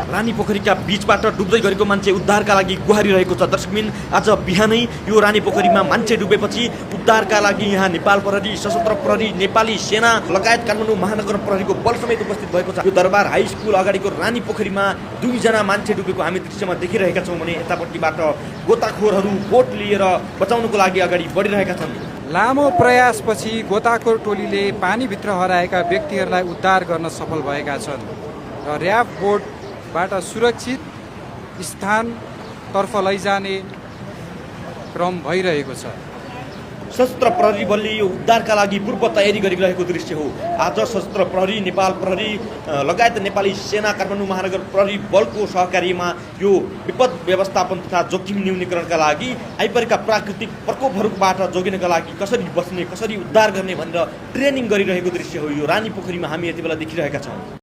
रानीपोखरीका बीचबाट डुब्दै गरेको मान्छे उद्धारका लागि गुहारी रहेको छ। दर्शकबिन, आज बिहानै यो रानीपोखरीमा मान्छे डुबेपछि उद्धारका लागि यहाँ नेपाल प्रहरी, सशस्त्र प्रहरी, नेपाली सेना लगायत काठमाडौँ महानगर प्रहरीको बल समेत उपस्थित भएको छ। यो दरबार हाई स्कुल अगाडिको रानीपोखरीमा 2 जना मान्छे डुबेको हामी दृश्यमा देखिरहेका छौँ भने यतापट्टिबाट गोताखोरहरू बोट लिएर बचाउनको लागि अगाडि बढिरहेका छन्। लामो प्रयासपछि गोताखोर टोलीले पानीभित्र हराएका व्यक्तिहरूलाई उद्धार गर्न सफल भएका छन् र र्याब बोटबाट सुरक्षित स्थानतर्फ लैजाने क्रम भइरहेको छ। सशस्त्र प्रहरी बलले यो उद्धारका लागि पूर्व तयारी गरिरहेको दृश्य हो। आज सशस्त्र प्रहरी, नेपाल प्रहरी लगायत नेपाली सेना, काठमाडौँ महानगर प्रहरी बलको सहकार्यमा यो विपद व्यवस्थापन तथा जोखिम न्यूनीकरणका लागि आइपरेका प्राकृतिक प्रकोपहरूबाट जोगिनका लागि कसरी बस्ने, कसरी उद्धार गर्ने भनेर ट्रेनिङ गरिरहेको दृश्य हो। यो रानीपोखरीमा हामी यति बेला देखिरहेका छौँ।